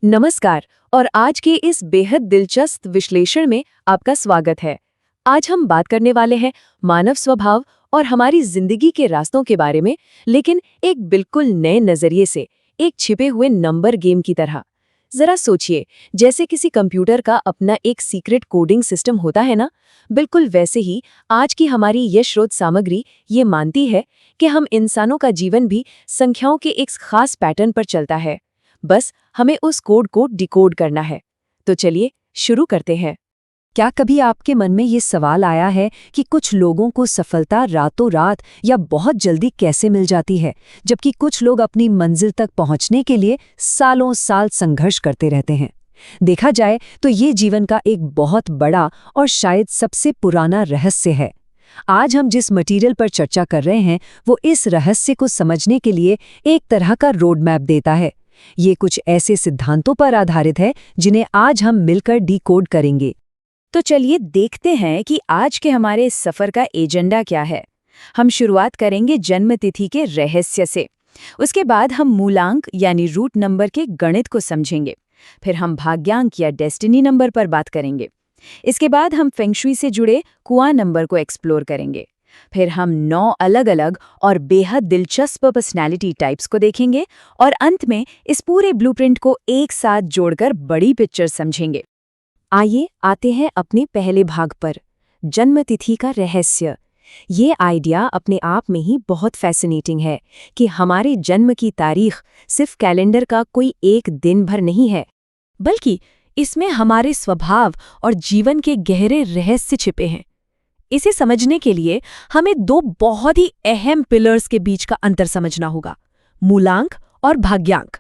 नमस्कार और आज के इस बेहद दिलचस्प विश्लेषण में आपका स्वागत है। आज हम बात करने वाले हैं मानव स्वभाव और हमारी जिंदगी के रास्तों के बारे में, लेकिन एक बिल्कुल नए नजरिए से, एक छिपे हुए नंबर गेम की तरह। जरा सोचिए, जैसे किसी कंप्यूटर का अपना एक सीक्रेट कोडिंग सिस्टम होता है ना, बिल्कुल वैसे ही आज की हमारी यह स्रोत सामग्री ये मानती है कि हम इंसानों का जीवन भी संख्याओं के एक खास पैटर्न पर चलता है। बस हमें उस कोड को डिकोड करना है। तो चलिए शुरू करते हैं। क्या कभी आपके मन में ये सवाल आया है कि कुछ लोगों को सफलता रातों रात या बहुत जल्दी कैसे मिल जाती है, जबकि कुछ लोग अपनी मंजिल तक पहुंचने के लिए सालों साल संघर्ष करते रहते हैं? देखा जाए तो ये जीवन का एक बहुत बड़ा और शायद सबसे पुराना रहस्य है। आज हम जिस मटेरियल पर चर्चा कर रहे हैं वो इस रहस्य को समझने के लिए एक तरह का रोड मैप देता है। ये कुछ ऐसे सिद्धांतों पर आधारित है जिन्हें आज हम मिलकर डिकोड करेंगे। तो चलिए देखते हैं कि आज के हमारे इस सफर का एजेंडा क्या है। हम शुरुआत करेंगे जन्म तिथि के रहस्य से। उसके बाद हम मूलांक यानी रूट नंबर के गणित को समझेंगे। फिर हम भाग्यांक या डेस्टिनी नंबर पर बात करेंगे। इसके बाद हम फेंगशुई से जुड़े कुआ नंबर को एक्सप्लोर करेंगे। फिर हम 9 अलग अलग और बेहद दिलचस्प पर्सनैलिटी टाइप्स को देखेंगे और अंत में इस पूरे ब्लूप्रिंट को एक साथ जोड़कर बड़ी पिक्चर समझेंगे। आइए आते हैं अपने पहले भाग पर, जन्म तिथि का रहस्य। ये आइडिया अपने आप में ही बहुत फैसिनेटिंग है कि हमारे जन्म की तारीख सिर्फ कैलेंडर का कोई एक दिन भर नहीं है, बल्कि इसमें हमारे स्वभाव और जीवन के गहरे रहस्य छिपे हैं। इसे समझने के लिए हमें 2 बहुत ही अहम पिलर्स के बीच का अंतर समझना होगा, मूलांक और भाग्यांक।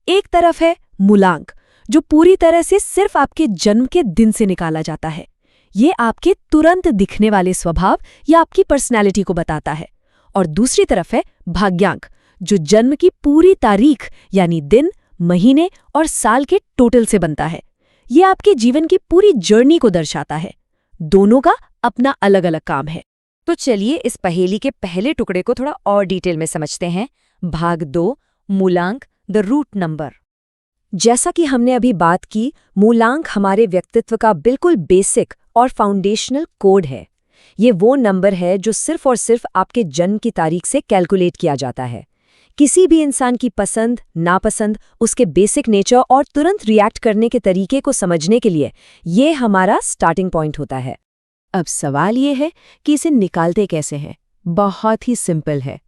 एक तरफ है मूलांक, जो पूरी तरह से सिर्फ आपके जन्म के दिन से निकाला जाता है। ये आपके तुरंत दिखने वाले स्वभाव या आपकी पर्सनैलिटी को बताता है। और दूसरी तरफ है भाग्यांक, जो जन्म की पूरी तारीख यानी दिन, महीने और साल के टोटल से बनता है। ये आपके जीवन की पूरी जर्नी को दर्शाता है। दोनों का अपना अलग अलग काम है। तो चलिए इस पहेली के पहले टुकड़े को थोड़ा और डिटेल में समझते हैं। भाग 2, मूलांक, द रूट नंबर। जैसा कि हमने अभी बात की, मूलांक हमारे व्यक्तित्व का बिल्कुल बेसिक और फाउंडेशनल कोड है। ये वो नंबर है जो सिर्फ और सिर्फ आपके जन्म की तारीख से कैलकुलेट किया जाता है। किसी भी इंसान की पसंद, नापसंद, उसके बेसिक नेचर और तुरंत रिएक्ट करने के तरीके को समझने के लिए ये हमारा स्टार्टिंग पॉइंट होता है। अब सवाल ये है कि इसे निकालते कैसे हैं। बहुत ही सिंपल है।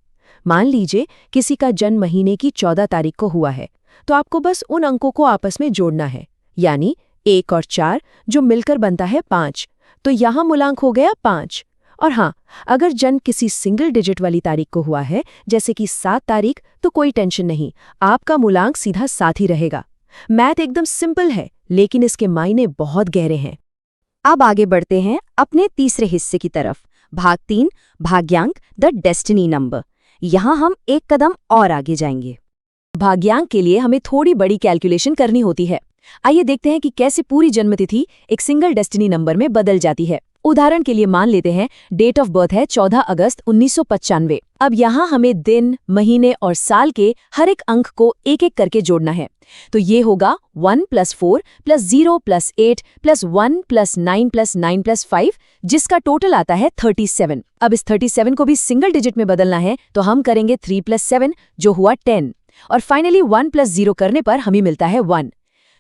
मान लीजिए किसी का जन्म महीने की 14 तारीख को हुआ है, तो आपको बस उन अंकों को आपस में जोड़ना है, यानी 1 और 4 जो मिलकर बनता है 5। तो यहाँ मूलांक हो गया 5। और हाँ, अगर जन्म किसी सिंगल डिजिट वाली तारीख को हुआ है, जैसे कि 7 तारीख, तो कोई टेंशन नहीं, आपका मूलांक सीधा 7 ही रहेगा। मैथ एकदम सिंपल है, लेकिन इसके मायने बहुत गहरे हैं। अब आगे बढ़ते हैं अपने तीसरे हिस्से की तरफ, भाग 3, भाग्यांक, द डेस्टिनी नंबर। यहाँ हम एक कदम और आगे जाएंगे। भाग्यांक के लिए हमें थोड़ी बड़ी कैलकुलेशन करनी होती है। आइए देखते हैं कि कैसे पूरी जन्मतिथि एक सिंगल डेस्टिनी नंबर में बदल जाती है। उदाहरण के लिए मान लेते हैं डेट ऑफ बर्थ है 14 अगस्त 1995। अब यहाँ हमें दिन, महीने और साल के हर एक अंक को एक एक करके जोड़ना है। तो ये होगा 1 + 4 + 0 + 8 + 1 + 9 + 9 + 5, जिसका टोटल आता है 37। अब इस 37 को भी सिंगल डिजिट में बदलना है, तो हम करेंगे 3 + 7 जो हुआ 10, और फाइनली 1 + 0 करने पर हमें मिलता है 1।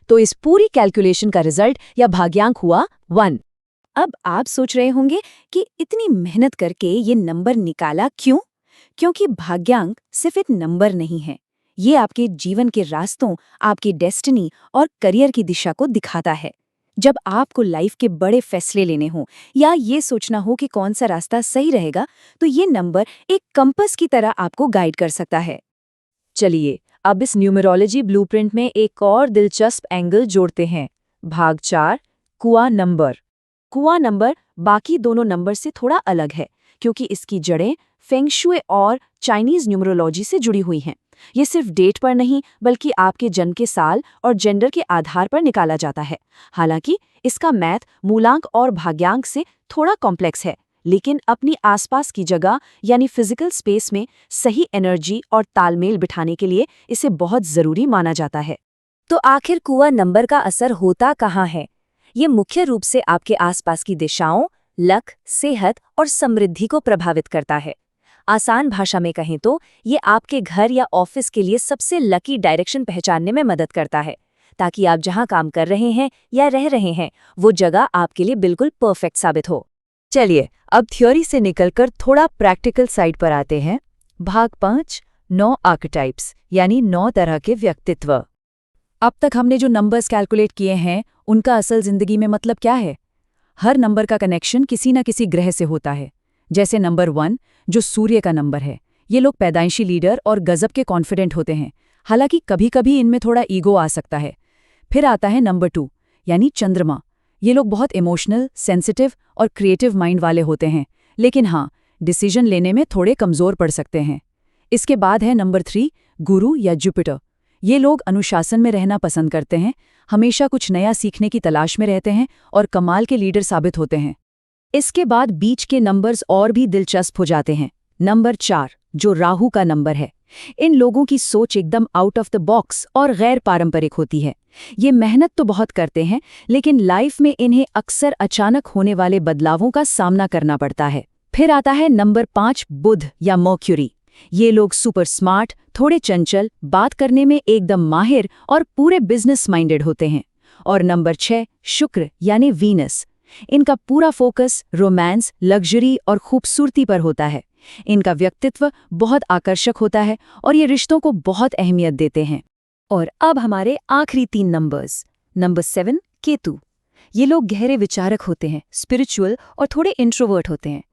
तो इस पूरी कैलकुलेशन का रिजल्ट या भाग्यांक हुआ 1। अब आप सोच रहे होंगे कि इतनी मेहनत करके ये नंबर निकाला क्यों? क्योंकि भाग्यांक सिर्फ एक नंबर नहीं है, ये आपके जीवन के रास्तों, आपकी डेस्टिनी और करियर की दिशा को दिखाता है। जब आपको लाइफ के बड़े फैसले लेने हों या ये सोचना हो कि कौन सा रास्ता सही रहेगा, तो ये नंबर एक कंपास की तरह आपको गाइड कर सकता है। चलिए अब इस न्यूमरोलॉजी ब्लूप्रिंट में एक और दिलचस्प एंगल जोड़ते हैं। भाग 4, कुआ नंबर। कुआ नंबर बाकी दोनों नंबर से थोड़ा अलग है, क्योंकि इसकी जड़ें फेंगशुई और चाइनीज न्यूमरोलॉजी से जुड़ी हुई हैं। ये सिर्फ डेट पर नहीं, बल्कि आपके जन्म के साल और जेंडर के आधार पर निकाला जाता है। हालांकि इसका मैथ मूलांक और भाग्यांक से थोड़ा कॉम्प्लेक्स है, लेकिन अपनी आसपास की जगह यानी फिजिकल स्पेस में सही एनर्जी और तालमेल बिठाने के लिए इसे बहुत ज़रूरी माना जाता है। तो आखिर कुआ नंबर का असर होता कहाँ है? ये मुख्य रूप से आपके आसपास की दिशाओं, लक, सेहत और समृद्धि को प्रभावित करता है। आसान भाषा में कहें तो ये आपके घर या ऑफिस के लिए सबसे लकी डायरेक्शन पहचानने में मदद करता है, ताकि आप जहां काम कर रहे हैं या रह रहे हैं वो जगह आपके लिए बिल्कुल परफेक्ट साबित हो। चलिए अब थ्योरी से निकलकर थोड़ा प्रैक्टिकल साइड पर आते हैं। भाग 5, 9 आर्केटाइप्स यानी 9 तरह के व्यक्तित्व। अब तक हमने जो नंबर्स कैलकुलेट किए हैं उनका असल जिंदगी में मतलब क्या है? हर नंबर का कनेक्शन किसी न किसी ग्रह से होता है। जैसे नंबर 1 जो सूर्य का नंबर है, ये लोग पैदाइशी लीडर और गजब के कॉन्फिडेंट होते हैं, हालांकि कभी कभी इनमें थोड़ा ईगो आ सकता है। फिर आता है नंबर 2 यानी चंद्रमा। ये लोग बहुत इमोशनल, सेंसिटिव और क्रिएटिव माइंड वाले होते हैं, लेकिन हाँ, डिसीजन लेने में थोड़े कमज़ोर पड़ सकते हैं। इसके बाद है नंबर 3 गुरु या जुपिटर। ये लोग अनुशासन में रहना पसंद करते हैं, हमेशा कुछ नया सीखने की तलाश में रहते हैं और कमाल के लीडर साबित होते हैं। इसके बाद बीच के नंबर्स और भी दिलचस्प हो जाते हैं। नंबर 4 जो राहु का नंबर है। इन लोगों की सोच एकदम आउट ऑफ द बॉक्स और गैर पारंपरिक होती है। ये मेहनत तो बहुत करते हैं, लेकिन लाइफ में इन्हें अक्सर अचानक होने वाले बदलावों का सामना करना पड़ता है। फिर आता है नंबर 5 बुध या मर्क्यूरी। ये लोग सुपर स्मार्ट, थोड़े चंचल, बात करने में एकदम माहिर और पूरे बिजनेस माइंडेड होते हैं। और नंबर 6 शुक्र यानी वीनस। इनका पूरा फोकस रोमांस, लग्जरी और खूबसूरती पर होता है। इनका व्यक्तित्व बहुत आकर्षक होता है और ये रिश्तों को बहुत अहमियत देते हैं। और अब हमारे आखिरी 3 नंबर्स। नंबर 7 केतु। ये लोग गहरे विचारक होते हैं, स्पिरिचुअल और थोड़े इंट्रोवर्ट होते हैं।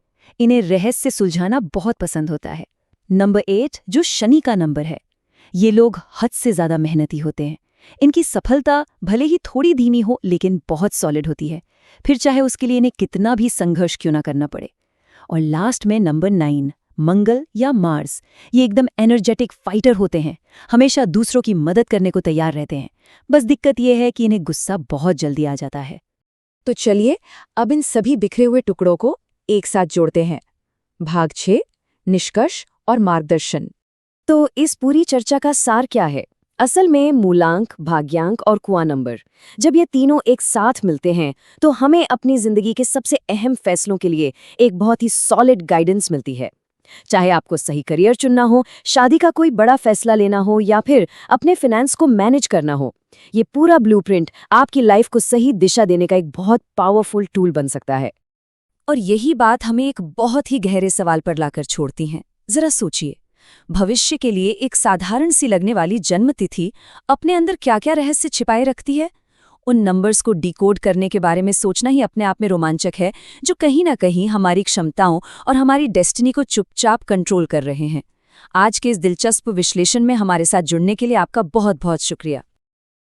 इन्हें रहस्य सुलझाना बहुत पसंद होता है। नंबर 8 जो शनि का नंबर है। ये लोग हद से ज़्यादा मेहनती होते हैं। इनकी सफलता भले ही थोड़ी धीमी हो, लेकिन बहुत सॉलिड होती है, फिर चाहे उसके लिए इन्हें कितना भी संघर्ष क्यों ना करना पड़े। और लास्ट में नंबर 9 मंगल या मार्स। ये एकदम एनर्जेटिक फाइटर होते हैं, हमेशा दूसरों की मदद करने को तैयार रहते हैं। बस दिक्कत ये है कि इन्हें गुस्सा बहुत जल्दी आ जाता है। तो चलिए अब इन सभी बिखरे हुए टुकड़ों को एक साथ जोड़ते हैं। भाग 6 निष्कर्ष और मार्गदर्शन। तो इस पूरी चर्चा का सार क्या है? असल में मूलांक, भाग्यांक और कुआ नंबर, जब ये तीनों एक साथ मिलते हैं तो हमें अपनी जिंदगी के सबसे अहम फैसलों के लिए एक बहुत ही सॉलिड गाइडेंस मिलती है। चाहे आपको सही करियर चुनना हो, शादी का कोई बड़ा फैसला लेना हो या फिर अपने फाइनेंस को मैनेज करना हो, ये पूरा ब्लूप्रिंट आपकी लाइफ को सही दिशा देने का एक बहुत पावरफुल टूल बन सकता है। और यही बात हमें एक बहुत ही गहरे सवाल पर लाकर छोड़ती है। जरा सोचिए, भविष्य के लिए एक साधारण सी लगने वाली जन्म तिथि अपने अंदर क्या क्या रहस्य छिपाए रखती है? उन नंबर्स को डिकोड करने के बारे में सोचना ही अपने आप में रोमांचक है, जो कहीं ना कहीं हमारी क्षमताओं और हमारी डेस्टिनी को चुपचाप कंट्रोल कर रहे हैं। आज के इस दिलचस्प विश्लेषण में हमारे साथ जुड़ने के लिए आपका बहुत बहुत शुक्रिया।